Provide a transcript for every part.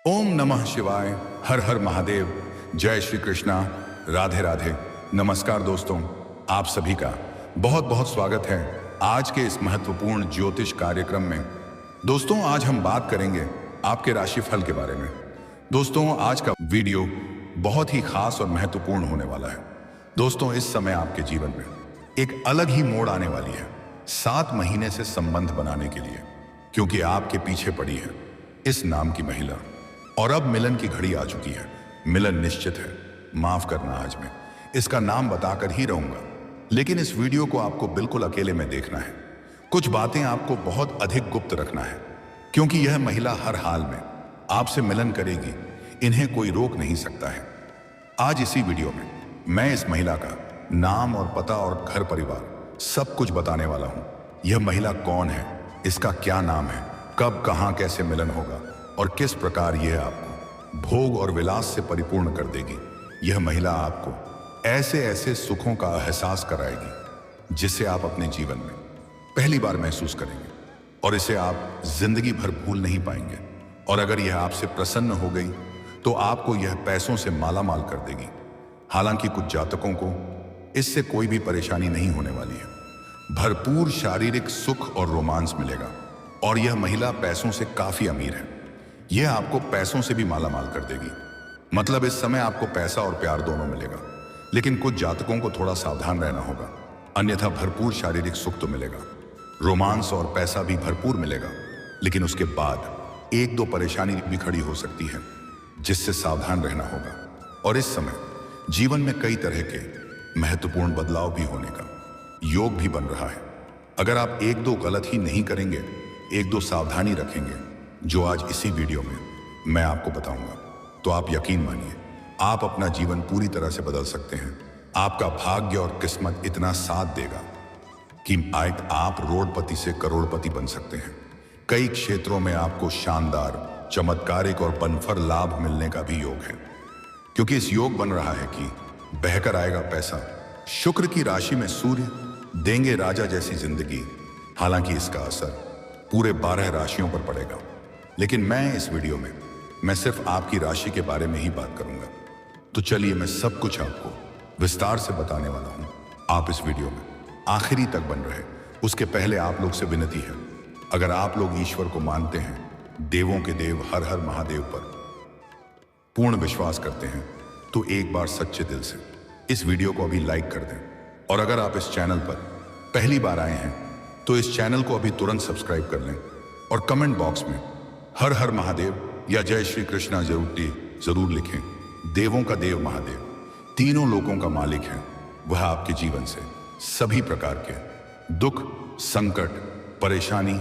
ओम नमः शिवाय। हर हर महादेव। जय श्री कृष्णा। राधे राधे। नमस्कार दोस्तों, आप सभी का बहुत बहुत स्वागत है आज के इस महत्वपूर्ण ज्योतिष कार्यक्रम में। दोस्तों, आज हम बात करेंगे आपके राशिफल के बारे में। दोस्तों, आज का वीडियो बहुत ही खास और महत्वपूर्ण होने वाला है। दोस्तों, इस समय आपके जीवन में एक अलग ही मोड़ आने वाली है 7 महीने से संबंध बनाने के लिए, क्योंकि आपके पीछे पड़ी है इस नाम की महिला और अब मिलन की घड़ी आ चुकी है। मिलन निश्चित है। माफ करना, आज मैं इसका नाम बताकर ही रहूंगा, लेकिन इस वीडियो को आपको बिल्कुल अकेले में देखना है। कुछ बातें आपको बहुत अधिक गुप्त रखना है, क्योंकि यह महिला हर हाल में आपसे मिलन करेगी। इन्हें कोई रोक नहीं सकता है। आज इसी वीडियो में मैं इस महिला का नाम और पता और घर परिवार सब कुछ बताने वाला हूं। यह महिला कौन है, इसका क्या नाम है, कब कहां कैसे मिलन होगा और किस प्रकार यह आपको भोग और विलास से परिपूर्ण कर देगी। यह महिला आपको ऐसे ऐसे सुखों का एहसास कराएगी जिसे आप अपने जीवन में पहली बार महसूस करेंगे और इसे आप जिंदगी भर भूल नहीं पाएंगे। और अगर यह आपसे प्रसन्न हो गई तो आपको यह पैसों से माला माल कर देगी। हालांकि कुछ जातकों को इससे कोई भी परेशानी नहीं होने वाली है। भरपूर शारीरिक सुख और रोमांस मिलेगा और यह महिला पैसों से काफी अमीर है। यह आपको पैसों से भी माला माल कर देगी। मतलब इस समय आपको पैसा और प्यार दोनों मिलेगा, लेकिन कुछ जातकों को थोड़ा सावधान रहना होगा, अन्यथा भरपूर शारीरिक सुख तो मिलेगा, रोमांस और पैसा भी भरपूर मिलेगा, लेकिन उसके बाद 1-2 परेशानी भी खड़ी हो सकती है जिससे सावधान रहना होगा। और इस समय जीवन में कई तरह के महत्वपूर्ण बदलाव भी होने का योग भी बन रहा है। अगर आप 1-2 गलत ही नहीं करेंगे, 1-2 सावधानी रखेंगे, जो आज इसी वीडियो में मैं आपको बताऊंगा, तो आप यकीन मानिए आप अपना जीवन पूरी तरह से बदल सकते हैं। आपका भाग्य और किस्मत इतना साथ देगा कि आप रोडपति से करोड़पति बन सकते हैं। कई क्षेत्रों में आपको शानदार, चमत्कारिक और बनफर लाभ मिलने का भी योग है, क्योंकि इस योग बन रहा है कि बहकर आएगा पैसा। शुक्र की राशि में सूर्य देंगे राजा जैसी जिंदगी। हालांकि इसका असर पूरे 12 राशियों पर पड़ेगा, लेकिन मैं इस वीडियो में मैं सिर्फ आपकी राशि के बारे में ही बात करूंगा। तो चलिए, मैं सब कुछ आपको विस्तार से बताने वाला हूं। आप इस वीडियो में आखिरी तक बन रहे। उसके पहले आप लोग से विनती है, अगर आप लोग ईश्वर को मानते हैं, देवों के देव हर हर महादेव पर पूर्ण विश्वास करते हैं, तो एक बार सच्चे दिल से इस वीडियो को अभी लाइक कर दें। और अगर आप इस चैनल पर पहली बार आए हैं तो इस चैनल को अभी तुरंत सब्सक्राइब कर लें और कमेंट बॉक्स में हर हर महादेव या जय श्री कृष्णा जरूर लिखें। देवों का देव महादेव तीनों लोकों का मालिक है। वह आपके जीवन से सभी प्रकार के दुख, संकट, परेशानी,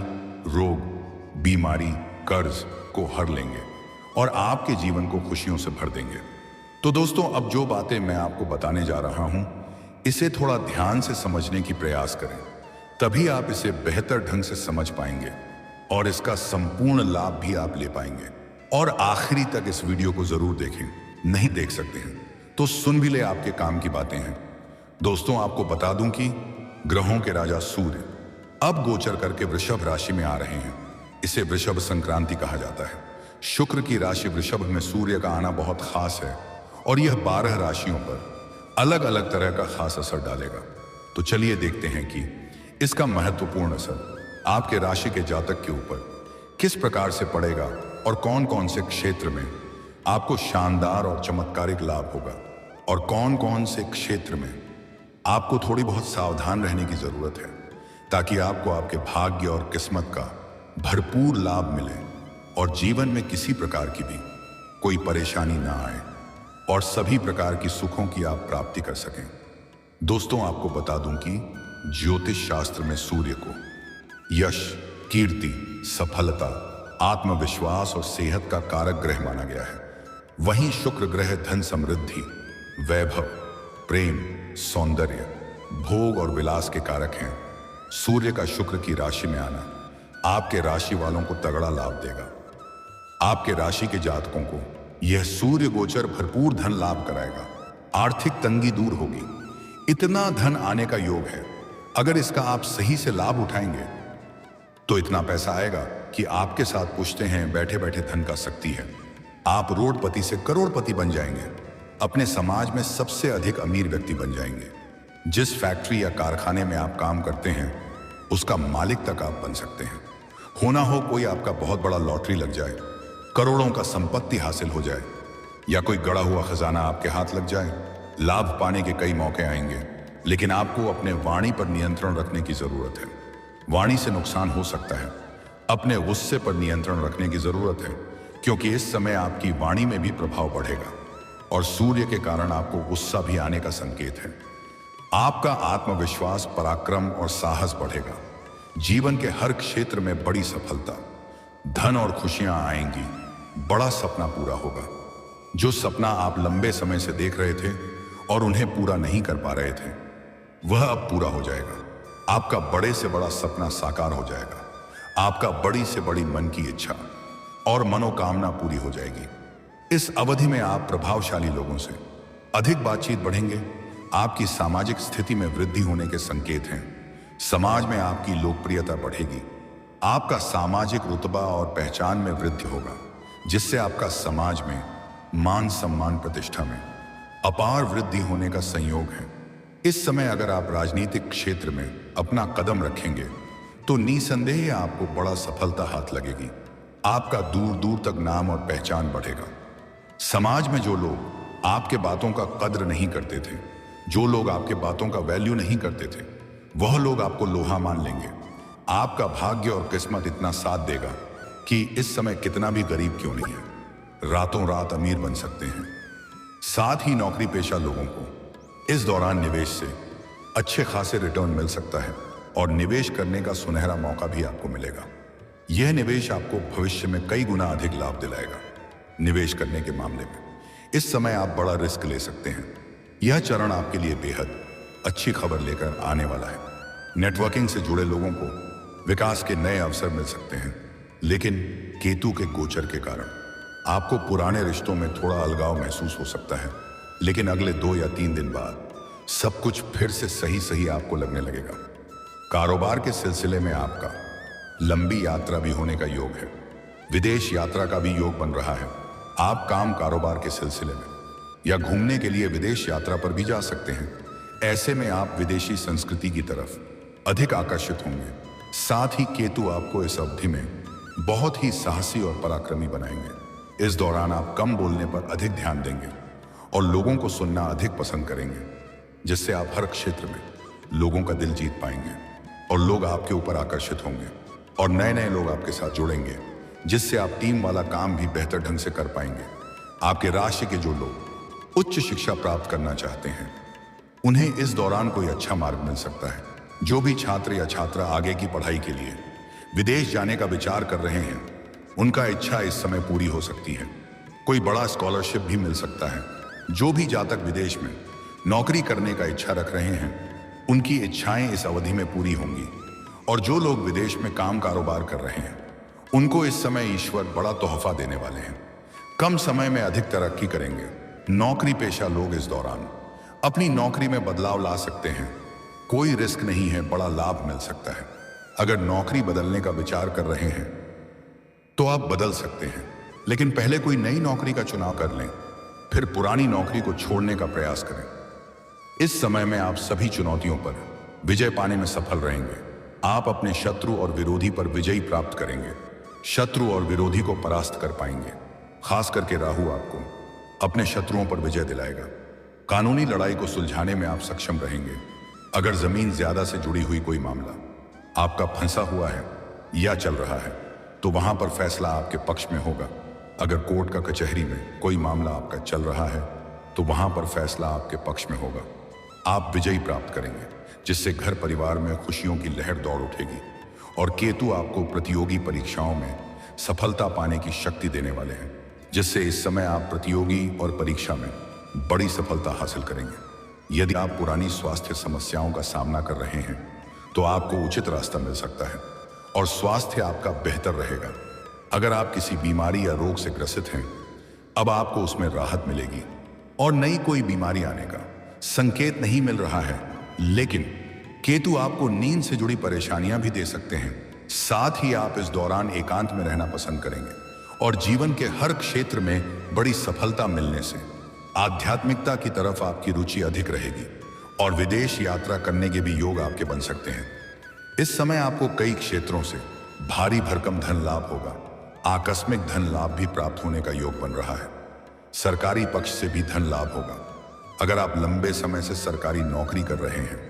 रोग, बीमारी, कर्ज को हर लेंगे और आपके जीवन को खुशियों से भर देंगे। तो दोस्तों, अब जो बातें मैं आपको बताने जा रहा हूं, इसे थोड़ा ध्यान से समझने की प्रयास करें, तभी आप इसे बेहतर ढंग से समझ पाएंगे और इसका संपूर्ण लाभ भी आप ले पाएंगे। और आखिरी तक इस वीडियो को जरूर देखें। नहीं देख सकते हैं तो सुन भी ले, आपके काम की बातें हैं। दोस्तों, आपको बता दूं कि ग्रहों के राजा सूर्य अब गोचर करके वृषभ राशि में आ रहे हैं। इसे वृषभ संक्रांति कहा जाता है। शुक्र की राशि वृषभ में सूर्य का आना बहुत खास है और यह 12 राशियों पर अलग अलग तरह का खास असर डालेगा। तो चलिए देखते हैं कि इसका महत्वपूर्ण असर आपके राशि के जातक के ऊपर किस प्रकार से पड़ेगा और कौन कौन से क्षेत्र में आपको शानदार और चमत्कारिक लाभ होगा और कौन कौन से क्षेत्र में आपको थोड़ी बहुत सावधान रहने की जरूरत है, ताकि आपको आपके भाग्य और किस्मत का भरपूर लाभ मिले और जीवन में किसी प्रकार की भी कोई परेशानी ना आए और सभी प्रकार की सुखों की आप प्राप्ति कर सकें। दोस्तों, आपको बता दूं कि ज्योतिष शास्त्र में सूर्य को यश, कीर्ति, सफलता, आत्मविश्वास और सेहत का कारक ग्रह माना गया है। वहीं शुक्र ग्रह धन, समृद्धि, वैभव, प्रेम, सौंदर्य, भोग और विलास के कारक हैं। सूर्य का शुक्र की राशि में आना आपके राशि वालों को तगड़ा लाभ देगा। आपके राशि के जातकों को यह सूर्य गोचर भरपूर धन लाभ कराएगा। आर्थिक तंगी दूर होगी। इतना धन आने का योग है, अगर इसका आप सही से लाभ उठाएंगे तो इतना पैसा आएगा कि आपके साथ पूछते हैं बैठे बैठे धन का शक्ति है। आप रोडपति से करोड़पति बन जाएंगे। अपने समाज में सबसे अधिक अमीर व्यक्ति बन जाएंगे। जिस फैक्ट्री या कारखाने में आप काम करते हैं उसका मालिक तक आप बन सकते हैं। होना हो कोई आपका बहुत बड़ा लॉटरी लग जाए, करोड़ों का संपत्ति हासिल हो जाए, या कोई गड़ा हुआ खजाना आपके हाथ लग जाए। लाभ पाने के कई मौके आएंगे, लेकिन आपको अपने वाणी पर नियंत्रण रखने की जरूरत है। वाणी से नुकसान हो सकता है। अपने गुस्से पर नियंत्रण रखने की जरूरत है, क्योंकि इस समय आपकी वाणी में भी प्रभाव बढ़ेगा और सूर्य के कारण आपको गुस्सा भी आने का संकेत है। आपका आत्मविश्वास, पराक्रम और साहस बढ़ेगा। जीवन के हर क्षेत्र में बड़ी सफलता, धन और खुशियां आएंगी। बड़ा सपना पूरा होगा। जो सपना आप लंबे समय से देख रहे थे और उन्हें पूरा नहीं कर पा रहे थे, वह अब पूरा हो जाएगा। आपका बड़े से बड़ा सपना साकार हो जाएगा। आपका बड़ी से बड़ी मन की इच्छा और मनोकामना पूरी हो जाएगी। इस अवधि में आप प्रभावशाली लोगों से अधिक बातचीत बढ़ेंगे। आपकी सामाजिक स्थिति में वृद्धि होने के संकेत हैं। समाज में आपकी लोकप्रियता बढ़ेगी। आपका सामाजिक रुतबा और पहचान में वृद्धि होगा, जिससे आपका समाज में मान सम्मान, प्रतिष्ठा में अपार वृद्धि होने का संयोग है। इस समय अगर आप राजनीतिक क्षेत्र में अपना कदम रखेंगे तो निसंदेह आपको बड़ा सफलता हाथ लगेगी। आपका दूर दूर तक नाम और पहचान बढ़ेगा। समाज में जो लोग आपके बातों का कद्र नहीं करते थे, जो लोग आपके बातों का वैल्यू नहीं करते थे, वह लोग आपको लोहा मान लेंगे। आपका भाग्य और किस्मत इतना साथ देगा कि इस समय कितना भी गरीब क्यों नहीं है, रातों रात अमीर बन सकते हैं। साथ ही नौकरी पेशा लोगों को इस दौरान निवेश से अच्छे खासे रिटर्न मिल सकता है और निवेश करने का सुनहरा मौका भी आपको मिलेगा। यह निवेश आपको भविष्य में कई गुना अधिक लाभ दिलाएगा। निवेश करने के मामले में इस समय आप बड़ा रिस्क ले सकते हैं। यह चरण आपके लिए बेहद अच्छी खबर लेकर आने वाला है। नेटवर्किंग से जुड़े लोगों को विकास के नए अवसर मिल सकते हैं, लेकिन केतु के गोचर के कारण आपको पुराने रिश्तों में थोड़ा अलगाव महसूस हो सकता है। लेकिन अगले 2 या 3 दिन बाद सब कुछ फिर से सही आपको लगने लगेगा। कारोबार के सिलसिले में आपका लंबी यात्रा भी होने का योग है। विदेश यात्रा का भी योग बन रहा है। आप काम कारोबार के सिलसिले में या घूमने के लिए विदेश यात्रा पर भी जा सकते हैं। ऐसे में आप विदेशी संस्कृति की तरफ अधिक आकर्षित होंगे। साथ ही केतु आपको इस अवधि में बहुत ही साहसी और पराक्रमी बनाएंगे। इस दौरान आप कम बोलने पर अधिक ध्यान देंगे और लोगों को सुनना अधिक पसंद करेंगे, जिससे आप हर क्षेत्र में लोगों का दिल जीत पाएंगे और लोग आपके ऊपर आकर्षित होंगे और नए नए लोग आपके साथ जुड़ेंगे, जिससे आप टीम वाला काम भी बेहतर ढंग से कर पाएंगे। आपके राशि के जो लोग उच्च शिक्षा प्राप्त करना चाहते हैं, उन्हें इस दौरान कोई अच्छा मार्ग मिल सकता है। जो भी छात्र या छात्रा आगे की पढ़ाई के लिए विदेश जाने का विचार कर रहे हैं, उनका इच्छा इस समय पूरी हो सकती है। कोई बड़ा स्कॉलरशिप भी मिल सकता है। जो भी जातक विदेश में नौकरी करने का इच्छा रख रहे हैं, उनकी इच्छाएं इस अवधि में पूरी होंगी। और जो लोग विदेश में काम कारोबार कर रहे हैं, उनको इस समय ईश्वर बड़ा तोहफा देने वाले हैं। कम समय में अधिक तरक्की करेंगे। नौकरी पेशा लोग इस दौरान अपनी नौकरी में बदलाव ला सकते हैं। कोई रिस्क नहीं है, बड़ा लाभ मिल सकता है। अगर नौकरी बदलने का विचार कर रहे हैं तो आप बदल सकते हैं, लेकिन पहले कोई नई नौकरी का चुनाव कर लें, फिर पुरानी नौकरी को छोड़ने का प्रयास करें। इस समय में आप सभी चुनौतियों पर विजय पाने में सफल रहेंगे। आप अपने शत्रु और विरोधी पर विजय प्राप्त करेंगे। शत्रु और विरोधी को परास्त कर पाएंगे। खास करके राहु आपको अपने शत्रुओं पर विजय दिलाएगा। कानूनी लड़ाई को सुलझाने में आप सक्षम रहेंगे। अगर जमीन ज्यादा से जुड़ी हुई कोई मामला आपका फंसा हुआ है या चल रहा है, तो वहां पर फैसला आपके पक्ष में होगा। अगर कोर्ट का कचहरी में कोई मामला आपका चल रहा है, तो वहां पर फैसला आपके पक्ष में होगा। आप विजय प्राप्त करेंगे, जिससे घर परिवार में खुशियों की लहर दौड़ उठेगी। और केतु आपको प्रतियोगी परीक्षाओं में सफलता पाने की शक्ति देने वाले हैं, जिससे इस समय आप प्रतियोगी और परीक्षा में बड़ी सफलता हासिल करेंगे। यदि आप पुरानी स्वास्थ्य समस्याओं का सामना कर रहे हैं, तो आपको उचित रास्ता मिल सकता है और स्वास्थ्य आपका बेहतर रहेगा। अगर आप किसी बीमारी या रोग से ग्रसित हैं, अब आपको उसमें राहत मिलेगी और नई कोई बीमारी आने का संकेत नहीं मिल रहा है। लेकिन केतु आपको नींद से जुड़ी परेशानियां भी दे सकते हैं। साथ ही आप इस दौरान एकांत में रहना पसंद करेंगे और जीवन के हर क्षेत्र में बड़ी सफलता मिलने से आध्यात्मिकता की तरफ आपकी रुचि अधिक रहेगी और विदेश यात्रा करने के भी योग आपके बन सकते हैं। इस समय आपको कई क्षेत्रों से भारी भरकम धन लाभ होगा। आकस्मिक धन लाभ भी प्राप्त होने का योग बन रहा है। सरकारी पक्ष से भी धन लाभ होगा। अगर आप लंबे समय से सरकारी नौकरी कर रहे हैं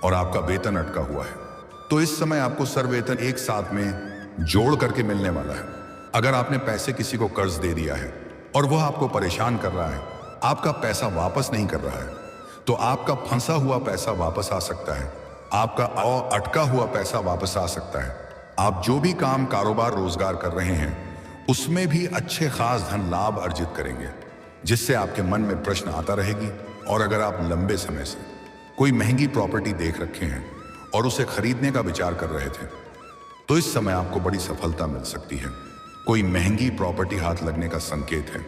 और आपका वेतन अटका हुआ है तो इस समय आपको सर्ववेतन एक साथ में जोड़ करके मिलने वाला है। अगर आपने पैसे किसी को कर्ज दे दिया है और वह आपको परेशान कर रहा है, आपका पैसा वापस नहीं कर रहा है, तो आपका फंसा हुआ पैसा वापस आ सकता है। आपका अटका हुआ पैसा वापस आ सकता है। आप जो भी काम कारोबार रोजगार कर रहे हैं उसमें भी अच्छे खास धन लाभ अर्जित करेंगे, जिससे आपके मन में प्रश्न आता रहेगी। और अगर आप लंबे समय से कोई महंगी प्रॉपर्टी देख रखे हैं और उसे खरीदने का विचार कर रहे थे तो इस समय आपको बड़ी सफलता मिल सकती है। कोई महंगी प्रॉपर्टी हाथ लगने का संकेत है।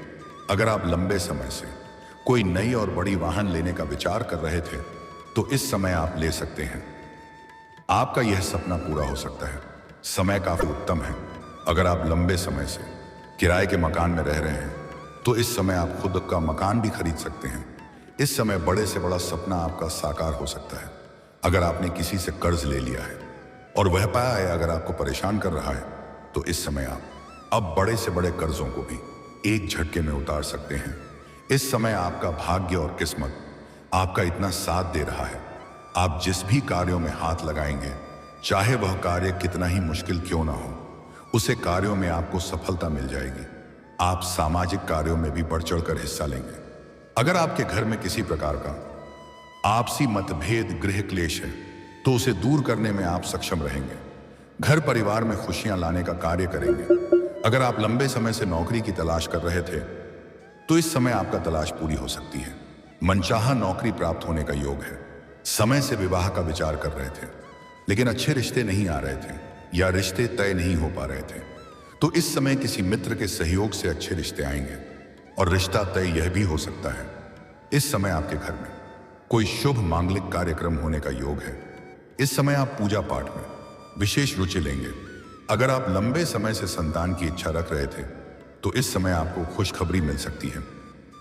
अगर आप लंबे समय से कोई नई और बड़ी वाहन लेने का विचार कर रहे थे तो इस समय आप ले सकते हैं। आपका यह सपना पूरा हो सकता है। समय काफी उत्तम है। अगर आप लंबे समय से किराए के मकान में रह रहे हैं तो इस समय आप खुद का मकान भी खरीद सकते हैं। इस समय बड़े से बड़ा सपना आपका साकार हो सकता है। अगर आपने किसी से कर्ज ले लिया है और वह पाया है अगर आपको परेशान कर रहा है तो इस समय आप अब बड़े से बड़े कर्जों को भी एक झटके में उतार सकते हैं। इस समय आपका भाग्य और किस्मत आपका इतना साथ दे रहा है। आप जिस भी कार्यों में हाथ लगाएंगे, चाहे वह कार्य कितना ही मुश्किल क्यों ना हो, उसे कार्यों में आपको सफलता मिल जाएगी। आप सामाजिक कार्यों में भी बढ़ चढ़कर हिस्सा लेंगे। अगर आपके घर में किसी प्रकार का आपसी मतभेद, गृह क्लेश है तो उसे दूर करने में आप सक्षम रहेंगे। घर परिवार में खुशियां लाने का कार्य करेंगे। अगर आप लंबे समय से नौकरी की तलाश कर रहे थे तो इस समय आपका तलाश पूरी हो सकती है। मनचाहा नौकरी प्राप्त होने का योग है। समय से विवाह का विचार कर रहे थे लेकिन अच्छे रिश्ते नहीं आ रहे थे या रिश्ते तय नहीं हो पा रहे थे तो इस समय किसी मित्र के सहयोग से अच्छे रिश्ते आएंगे और रिश्ता तय यह भी हो सकता है। इस समय आपके घर में कोई शुभ मांगलिक कार्यक्रम होने का योग है। इस समय आप पूजा पाठ में विशेष रुचि लेंगे। अगर आप लंबे समय से संतान की इच्छा रख रहे थे तो इस समय आपको खुशखबरी मिल सकती है,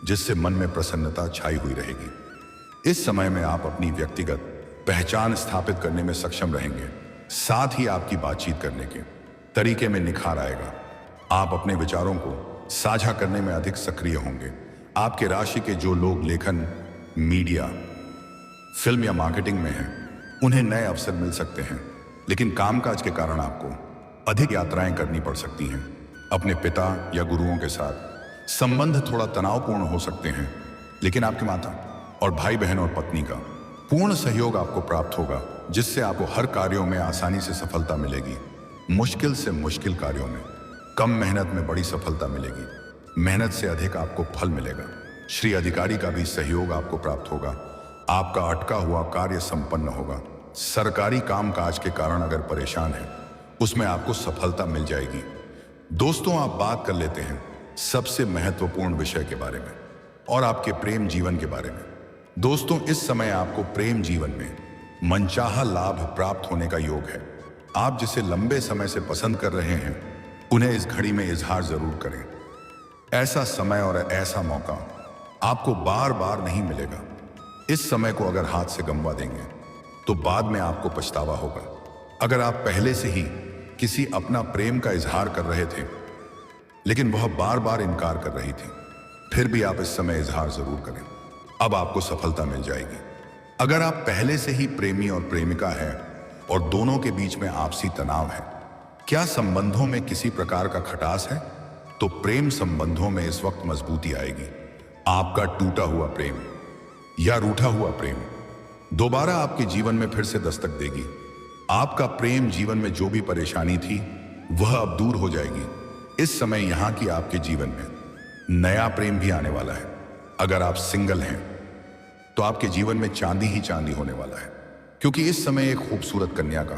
जिससे मन में प्रसन्नता छाई हुई रहेगी। इस समय में आप अपनी व्यक्तिगत पहचान स्थापित करने में सक्षम रहेंगे। साथ ही आपकी बातचीत करने के तरीके में निखार आएगा। आप अपने विचारों को साझा करने में अधिक सक्रिय होंगे। आपके राशि के जो लोग लेखन, मीडिया, फिल्म या मार्केटिंग में हैं, उन्हें नए अवसर मिल सकते हैं, लेकिन कामकाज के कारण आपको अधिक यात्राएं करनी पड़ सकती हैं। अपने पिता या गुरुओं के साथ संबंध थोड़ा तनावपूर्ण हो सकते हैं, लेकिन आपके माता और भाई बहन और पत्नी का पूर्ण सहयोग आपको प्राप्त होगा, जिससे आपको हर कार्यों में आसानी से सफलता मिलेगी। मुश्किल से मुश्किल कार्यों में कम मेहनत में बड़ी सफलता मिलेगी। मेहनत से अधिक आपको फल मिलेगा। श्री अधिकारी का भी सहयोग आपको प्राप्त होगा। आपका अटका हुआ कार्य संपन्न होगा। सरकारी कामकाज के कारण अगर परेशान है, उसमें आपको सफलता मिल जाएगी। दोस्तों, आप बात कर लेते हैं सबसे महत्वपूर्ण विषय के बारे में और आपके प्रेम जीवन के बारे में। दोस्तों, इस समय आपको प्रेम जीवन में मनचाहा लाभ प्राप्त होने का योग है। आप जिसे लंबे समय से पसंद कर रहे हैं, उन्हें इस घड़ी में इजहार जरूर करें। ऐसा समय और ऐसा मौका आपको बार बार नहीं मिलेगा। इस समय को अगर हाथ से गंवा देंगे तो बाद में आपको पछतावा होगा। अगर आप पहले से ही किसी अपना प्रेम का इजहार कर रहे थे लेकिन वह बार बार इनकार कर रही थी, फिर भी आप इस समय इजहार जरूर करें। अब आपको सफलता मिल जाएगी। अगर आप पहले से ही प्रेमी और प्रेमिका हैं और दोनों के बीच में आपसी तनाव है, क्या संबंधों में किसी प्रकार का खटास है, तो प्रेम संबंधों में इस वक्त मजबूती आएगी। आपका टूटा हुआ प्रेम या रूठा हुआ प्रेम दोबारा आपके जीवन में फिर से दस्तक देगी। आपका प्रेम जीवन में जो भी परेशानी थी वह अब दूर हो जाएगी। इस समय यहाँ की आपके जीवन में नया प्रेम भी आने वाला है। अगर आप सिंगल हैं तो आपके जीवन में चांदी ही चांदी होने वाला है, क्योंकि इस समय एक खूबसूरत कन्या का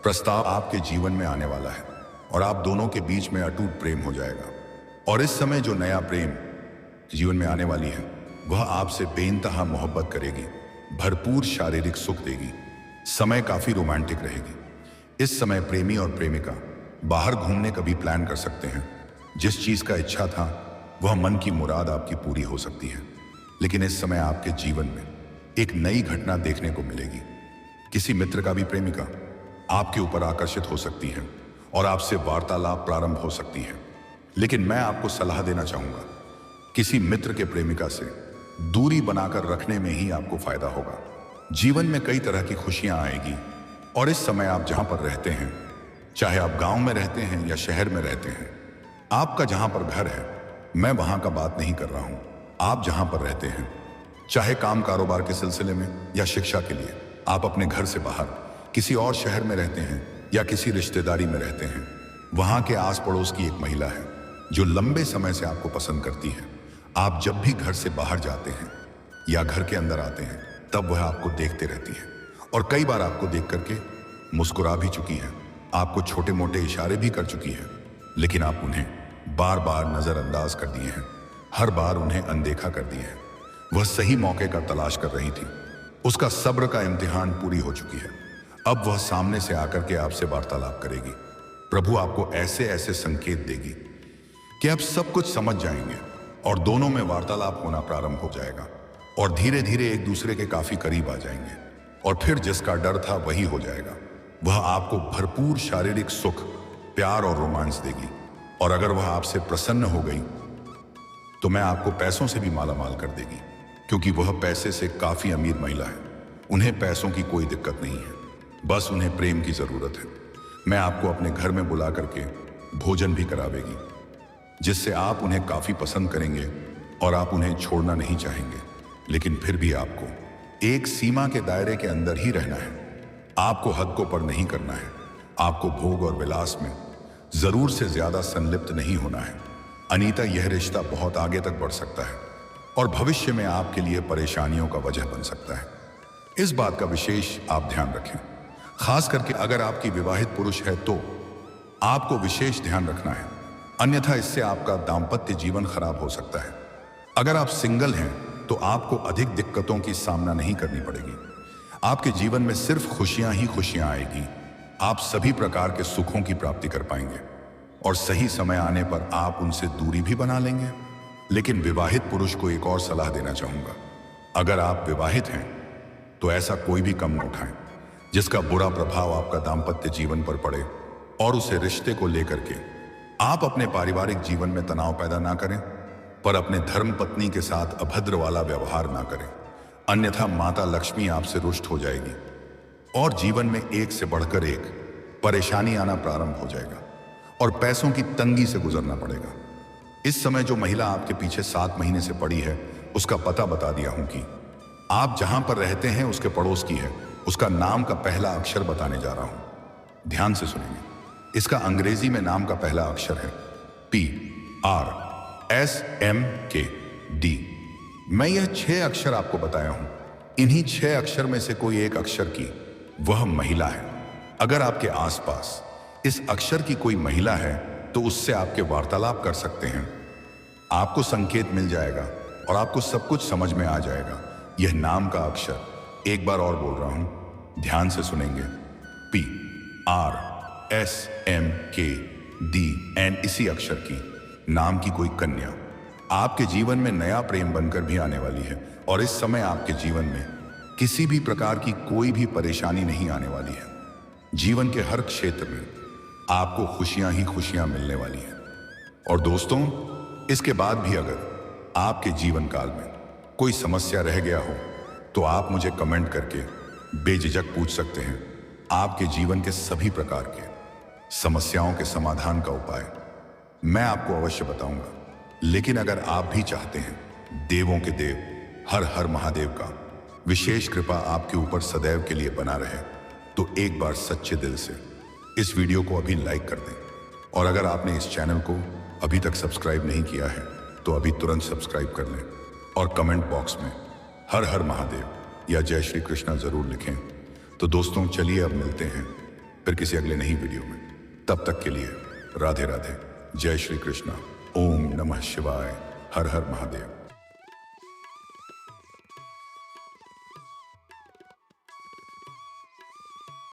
प्रस्ताव आपके जीवन में आने वाला है और आप दोनों के बीच में अटूट प्रेम हो जाएगा। और इस समय जो नया प्रेम जीवन में आने वाली है वह आपसे बेइंतहा मोहब्बत करेगी, भरपूर शारीरिक सुख देगी। समय काफी रोमांटिक रहेगी। इस समय प्रेमी और प्रेमिका बाहर घूमने का भी प्लान कर सकते हैं। जिस चीज का इच्छा था वह मन की मुराद आपकी पूरी हो सकती है, लेकिन इस समय आपके जीवन में एक नई घटना देखने को मिलेगी। किसी मित्र का भी प्रेमिका आपके ऊपर आकर्षित हो सकती है और आपसे वार्तालाप प्रारंभ हो सकती है। लेकिन मैं आपको सलाह देना चाहूंगा, किसी मित्र के प्रेमिका से दूरी बनाकर रखने में ही आपको फायदा होगा। जीवन में कई तरह की खुशियां आएगी और इस समय आप जहां पर रहते हैं, चाहे आप गांव में रहते हैं या शहर में रहते हैं, आपका जहां पर घर है, मैं वहां का बात नहीं कर रहा हूं, आप जहां पर रहते हैं, चाहे काम कारोबार के सिलसिले में या शिक्षा के लिए, आप अपने घर से बाहर किसी और शहर में रहते हैं या किसी रिश्तेदारी में रहते हैं, वहां के आस पड़ोस की एक महिला है जो लंबे समय से आपको पसंद करती है। आप जब भी घर से बाहर जाते हैं या घर के अंदर आते हैं, तब वह आपको देखते रहती है और कई बार आपको देख करके मुस्कुरा भी चुकी है, आपको छोटे मोटे इशारे भी कर चुकी है, लेकिन आप उन्हें बार बार नजरअंदाज कर दिए हैं, हर बार उन्हें अनदेखा कर दिए हैं। वह सही मौके का तलाश कर रही थी, उसका सब्र का इम्तिहान पूरी हो चुकी है। अब वह सामने से आकर के आपसे वार्तालाप करेगी। प्रभु आपको ऐसे ऐसे संकेत देगी कि आप सब कुछ समझ जाएंगे और दोनों में वार्तालाप होना प्रारंभ हो जाएगा और धीरे धीरे एक दूसरे के काफी करीब आ जाएंगे और फिर जिसका डर था वही हो जाएगा। वह आपको भरपूर शारीरिक सुख, प्यार और रोमांस देगी और अगर वह आपसे प्रसन्न हो गई तो मैं आपको पैसों से भी मालामाल कर देगी, क्योंकि वह पैसे से काफी अमीर महिला है। उन्हें पैसों की कोई दिक्कत नहीं है, बस उन्हें प्रेम की जरूरत है। मैं आपको अपने घर में बुला करके भोजन भी करावेगी, जिससे आप उन्हें काफी पसंद करेंगे और आप उन्हें छोड़ना नहीं चाहेंगे। लेकिन फिर भी आपको एक सीमा के दायरे के अंदर ही रहना है, आपको हद को पार नहीं करना है। आपको भोग और विलास में जरूर से ज्यादा संलिप्त नहीं होना है, अनीता यह रिश्ता बहुत आगे तक बढ़ सकता है और भविष्य में आपके लिए परेशानियों का वजह बन सकता है। इस बात का विशेष आप ध्यान रखें, खास करके अगर आपकी विवाहित पुरुष है तो आपको विशेष ध्यान रखना है, अन्यथा इससे आपका दाम्पत्य जीवन खराब हो सकता है। अगर आप सिंगल हैं तो आपको अधिक दिक्कतों की सामना नहीं करनी पड़ेगी। आपके जीवन में सिर्फ खुशियां ही खुशियां आएगी। आप सभी प्रकार के सुखों की प्राप्ति कर पाएंगे और सही समय आने पर आप उनसे दूरी भी बना लेंगे। लेकिन विवाहित पुरुष को एक और सलाह देना चाहूंगा, अगर आप विवाहित हैं तो ऐसा कोई भी कदम न उठाएं जिसका बुरा प्रभाव आपका दाम्पत्य जीवन पर पड़े और उसे रिश्ते को लेकर के आप अपने पारिवारिक जीवन में तनाव पैदा ना करें, पर अपने धर्म पत्नी के साथ अभद्र वाला व्यवहार ना करें, अन्यथा माता लक्ष्मी आपसे रुष्ट हो जाएगी और जीवन में एक से बढ़कर एक परेशानी आना प्रारंभ हो जाएगा और पैसों की तंगी से गुजरना पड़ेगा। इस समय जो महिला आपके पीछे 7 महीने से पड़ी है, उसका पता बता दिया हूं कि आप जहां पर रहते हैं उसके पड़ोस की है। उसका नाम का पहला अक्षर बताने जा रहा हूं, ध्यान से सुनेंगे। इसका अंग्रेजी में नाम का पहला अक्षर है PRSMKD। मैं यह 6 अक्षर आपको बताया हूं, इन्हीं 6 अक्षर में से कोई एक अक्षर की वह महिला है। अगर आपके आसपास इस अक्षर की कोई महिला है तो उससे आपके वार्तालाप कर सकते हैं, आपको संकेत मिल जाएगा और आपको सब कुछ समझ में आ जाएगा। यह नाम का अक्षर, एक बार और बोल रहा हूं, ध्यान से सुनेंगे, PRSMKD एंड इसी अक्षर की नाम की कोई कन्या आपके जीवन में नया प्रेम बनकर भी आने वाली है और इस समय आपके जीवन में किसी भी प्रकार की कोई भी परेशानी नहीं आने वाली है। जीवन के हर क्षेत्र में आपको खुशियां ही खुशियां मिलने वाली हैं। और दोस्तों, इसके बाद भी अगर आपके जीवन काल में कोई समस्या रह गया हो तो आप मुझे कमेंट करके बेझिझक पूछ सकते हैं। आपके जीवन के सभी प्रकार के समस्याओं के समाधान का उपाय मैं आपको अवश्य बताऊंगा। लेकिन अगर आप भी चाहते हैं देवों के देव हर हर महादेव का विशेष कृपा आपके ऊपर सदैव के लिए बना रहे, तो एक बार सच्चे दिल से इस वीडियो को अभी लाइक कर दें और अगर आपने इस चैनल को अभी तक सब्सक्राइब नहीं किया है तो अभी तुरंत सब्सक्राइब कर लें और कमेंट बॉक्स में हर हर महादेव या जय श्री कृष्णा जरूर लिखें। तो दोस्तों, चलिए अब मिलते हैं फिर किसी अगले नई वीडियो में। तब तक के लिए राधे राधे, जय श्री कृष्णा, ओम नमः शिवाय, हर हर महादेव।